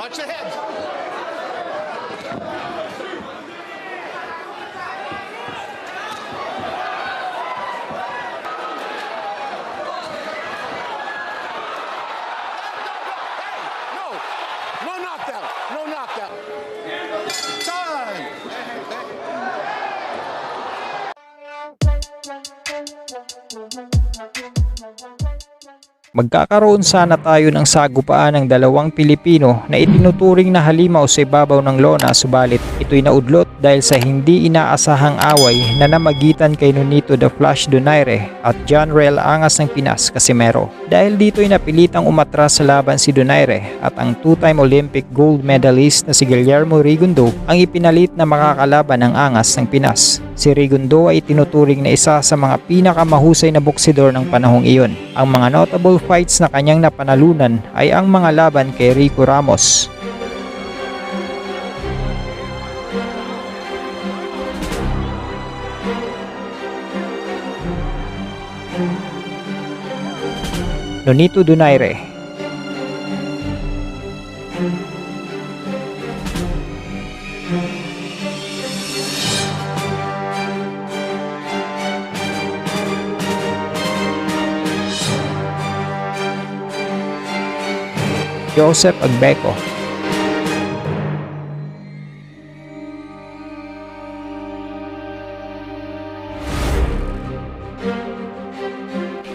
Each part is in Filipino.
Watch the head. No knockdown. No knockdown. Time. Magkakaroon sana tayo ng sagupaan ng dalawang Pilipino na itinuturing na halimaw sa ibabaw ng lona, subalit ito'y naudlot dahil sa hindi inaasahang away na namagitan kay Nonito The Flash Donaire at John Rel Angas ng Pinas Casimero. Dahil dito'y napilitang umatras sa laban si Donaire at ang two-time Olympic gold medalist na si Guillermo Rigundo ang ipinalit na makakalaban ng Angas ng Pinas. Si Rigundo ay tinuturing na isa sa mga pinakamahusay na boksidor ng panahong iyon. Ang mga notable fights na kanyang napanalunan ay ang mga laban kay Rico Ramos, Nonito Donaire, Joseph Agbeco,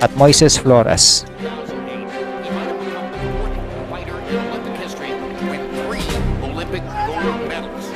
at Moises Flores. Fighter in Olympic history with 3 Olympic gold medals.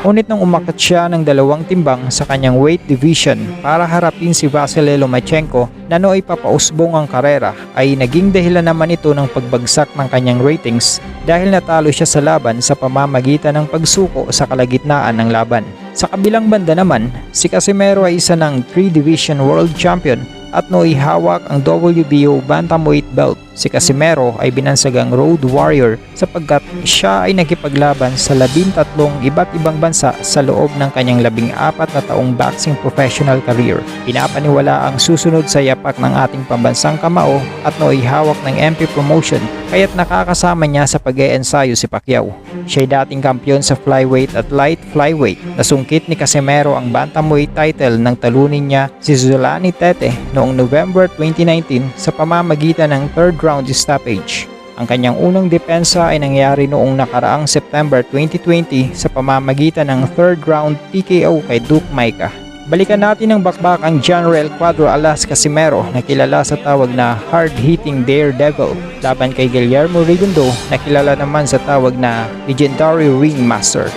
Ngunit nang umakyat siya ng 2 timbang sa kanyang weight division para harapin si Vasily Lomachenko na nooy papausbong ang karera, ay naging dahilan naman ito ng pagbagsak ng kanyang ratings dahil natalo siya sa laban sa pamamagitan ng pagsuko sa kalagitnaan ng laban. Sa kabilang banda naman, si Casimero ay isa ng 3 division world champion at nooy hawak ang WBO bantamweight belt. Si Casimero ay binansagang road warrior sapagkat siya ay nakipaglaban sa 13 iba't ibang bansa sa loob ng kanyang 14 na taong boxing professional career. Pinapaniwala ang susunod sa yapak ng ating pambansang kamao at nooy hawak ng MP Promotion, kaya't nakakasama niya sa pag-eensayo si Pacquiao. Siya ay dating kampiyon sa flyweight at light flyweight. Nasungkit ni Casimero ang bantamweight title nang talunin niya si Zolani Tete noong November 2019 sa pamamagitan ng 3rd round stoppage. Ang kanyang unang depensa ay nangyari noong nakaraang September 2020 sa pamamagitan ng 3rd round TKO kay Duke Maika. Balikan natin ang bakbakang John Rel Cuadro Alas Casimero na kilala sa tawag na hard-hitting daredevil laban kay Guillermo Rigundo na kilala naman sa tawag na legendary ringmaster.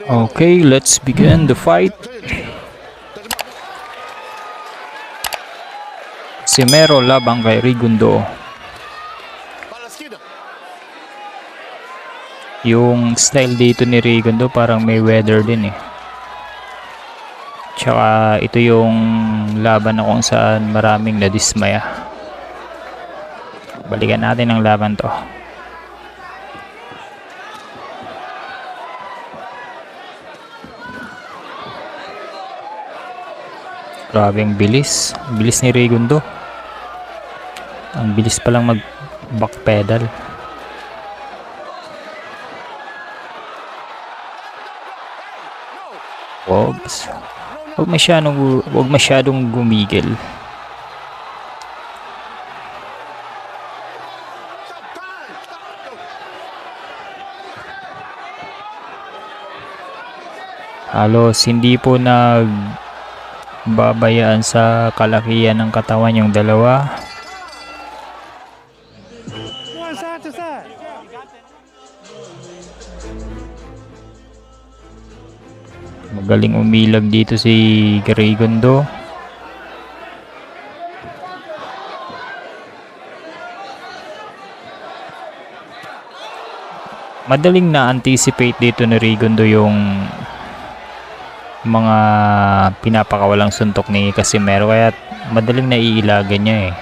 Okay, let's begin the fight. Casimero labang kay Rigundo. Yung style dito ni Rigundo parang Mayweather din eh. Tsaka ito yung laban na kung saan maraming nadismaya. Balikan natin ang laban to. Grabe ang bilis. Bilis ni Rigundo. Ang bilis palang mag backpedal. Oops. Huwag masyadong gumigil. Halos hindi po nagbabayaan sa kalakihan ng katawan yung dalawa. Magaling umilag dito si Rigundo. Madaling na-anticipate dito ni Rigundo yung mga pinapakawalang suntok ni Casimero, kaya madaling naiilagan niya eh.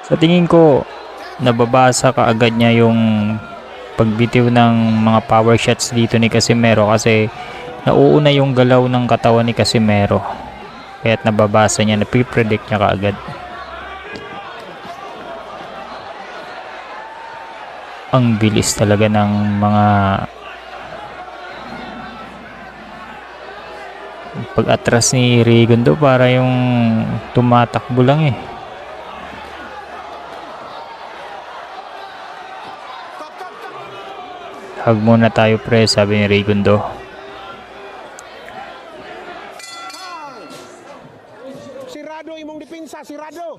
Sa tingin ko, nababasa kaagad niya yung pagbitiw ng mga power shots dito ni Casimero kasi nauuna yung galaw ng katawan ni Casimero. Kaya't nababasa niya, napipredict niya kaagad. Ang bilis talaga ng mga pag-atras ni Rigondo, para yung tumatakbo lang eh. Hug muna tayo pre, sabi ni Rigondo. Sirado imong dipinsa, sirado.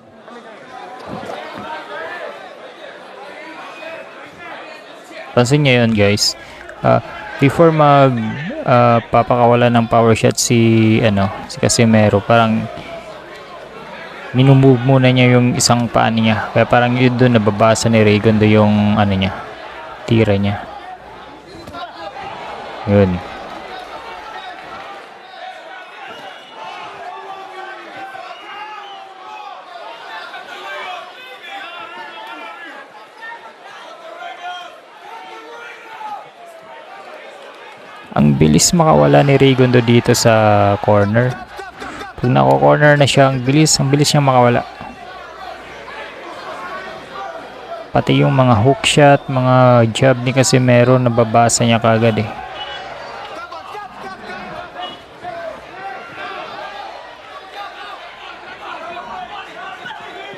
Pansin nyo yun guys, before papakawala ng power shot si Casimero, parang minumove muna niya yung isang paa niya, kaya parang yun doon nababasa ni Rigondo yung niya, tira niya. Yun. Ang bilis makawala ni Rigondo dito sa corner. Pag nako-corner na siya, ang bilis niya makawala. Pati yung mga hook shot, mga jab ni Casimero, nababasa niya kagad eh.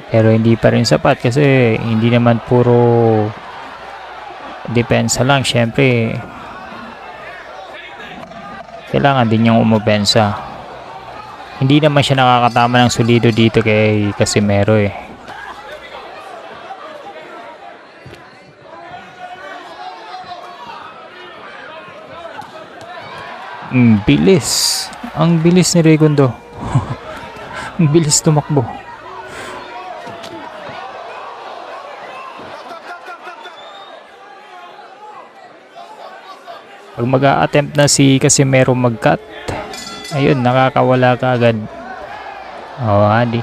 Pero hindi pa rin sapat kasi hindi naman puro depensa lang. Syempre, kailangan din niyang umopensa. Hindi naman siya nakakatama ng solido dito kay Casimero eh. Bilis. Ang bilis ni Rigondo. Ang bilis tumakbo. Pag mag-a-attempt na si Casimero mag-cut, ayun, nakakawala ka agad. Oh, adi.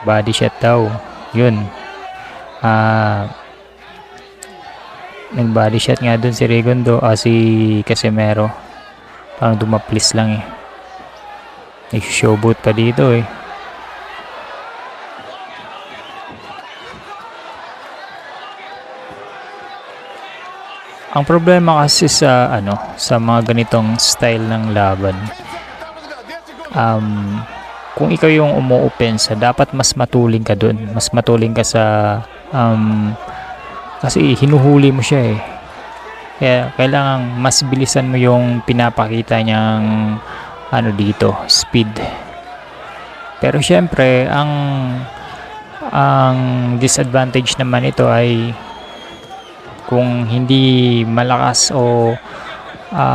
Body shot daw. Yun. Nag-body shot nga dun si Rigondo, si Casimero. Parang dumaplis lang eh. Nag-showboat pa dito eh. Ang problema kasi sa mga ganitong style ng laban, kung ikaw yung umuopensa, dapat mas matuling ka dun. Mas matuling ka sa kasi hinuhuli mo siya eh. Kaya kailangan mas bilisan mo yung pinapakita niyang dito, speed. Pero syempre, ang disadvantage naman ito ay kung hindi malakas o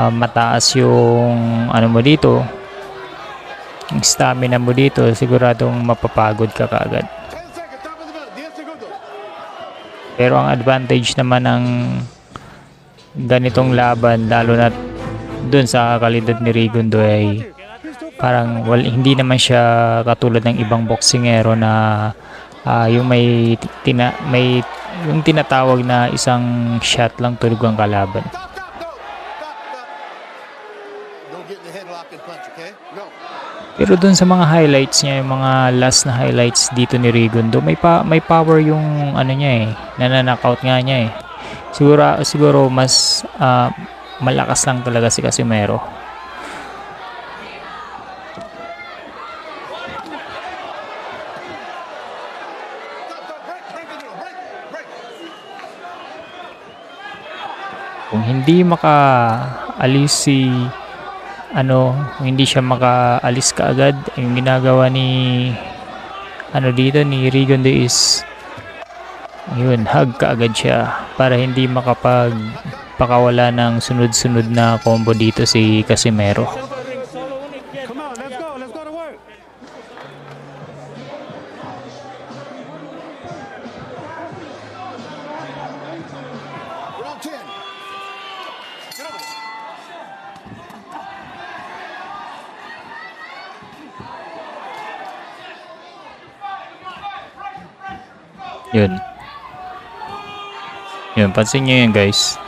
mataas yung mo dito, yung stamina mo dito, siguradong mapapagod ka kaagad. Pero ang advantage naman ng ganitong laban, lalo na dun sa kalidad ni Rigondo, ay parang hindi naman siya katulad ng ibang boksingero na yung may yung tinatawag na isang shot lang tulog ang kalaban. Pero dun sa mga highlights niya, yung mga last na highlights dito ni Rigondo, may power yung niya eh, nananockout nga niya eh. Siguro mas malakas lang talaga si Casimero. Kung hindi makaalis hindi siya makaalis kaagad, yung ginagawa ni ni Rigondo is yun, hug kaagad siya para hindi makapagpakawala ng sunod-sunod na combo dito si Casimero. Yun. Yun, pansin nyo yun guys.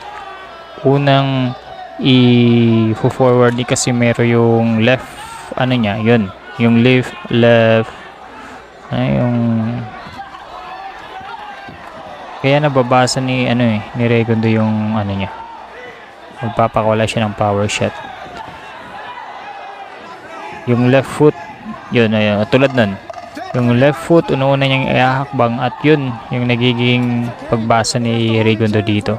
Unang i-forward ni Casimero yung left, ano niya, yun. Yung left, yung... Kaya nababasa ni, ni Regundo yung, niya. Magpapakawala siya ng power shot. Yung left foot, yun, tulad nun. Yung left foot, una-una niyang ihahakbang at yun, yung nagiging pagbasa ni Regundo dito.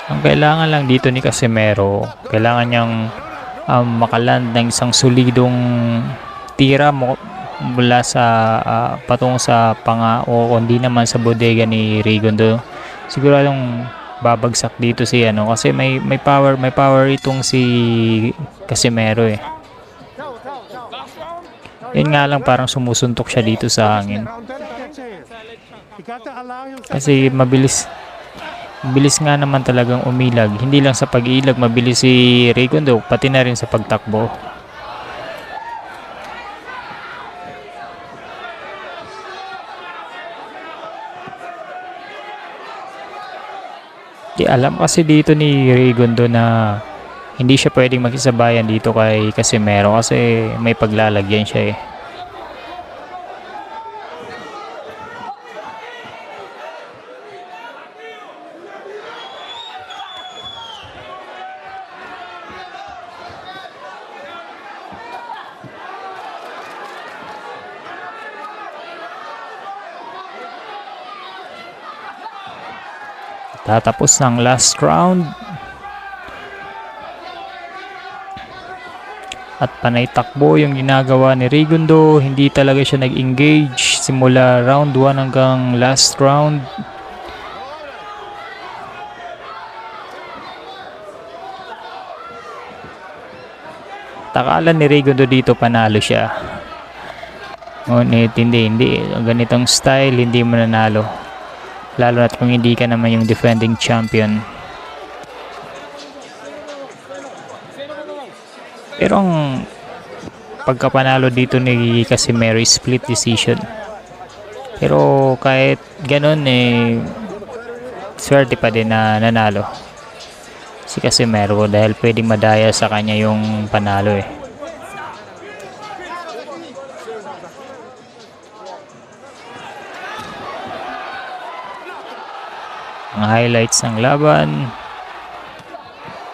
Ang kailangan lang dito ni Casimero, kailangan niyang makaland ng isang solidong tira mula sa patungo sa panga o hindi naman sa bodega ni Regundo. Siguradong babagsak dito si kasi may power itong si Casimero eh. Yun nga lang, parang sumusuntok siya dito sa hangin. Kasi mabilis nga naman talagang umilag. Hindi lang sa pag-ilag mabilis si Regundo, pati na rin sa pagtakbo. Di alam kasi dito ni Regundo na hindi siya pwedeng makisabayan dito kay Casimero kasi may paglalagyan siya eh. Tatapos ng last round. At panay takbo yung ginagawa ni Regundo. Hindi talaga siya nag-engage simula round 1 hanggang last round. Takalan ni Regundo dito panalo siya. Ngunit hindi. Ganitong style hindi mo nanalo. Lalo na kung hindi ka naman yung defending champion. Pero ang pagkapanalo dito ni Casimero split decision. Pero kahit ganun swerte pa din na nanalo si Casimero dahil pwedeng madaya sa kanya yung panalo eh. Ang highlights ng laban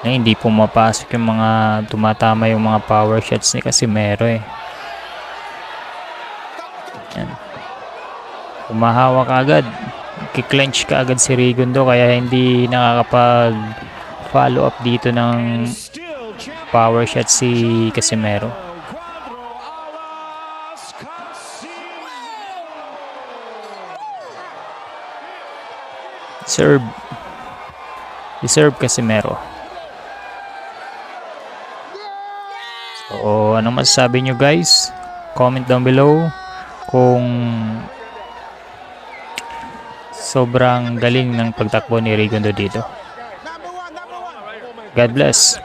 na hindi pumapasok yung mga tumatama yung mga power shots ni Casimero eh. Yan. Umahawak agad, kiklench ka agad si Regundo kaya hindi nakakapag follow up dito ng power shot si Casimero. Deserve Casimero. So, anong masasabi nyo guys? Comment down below kung sobrang galing ng pagtakbo ni Regundo dito. God bless.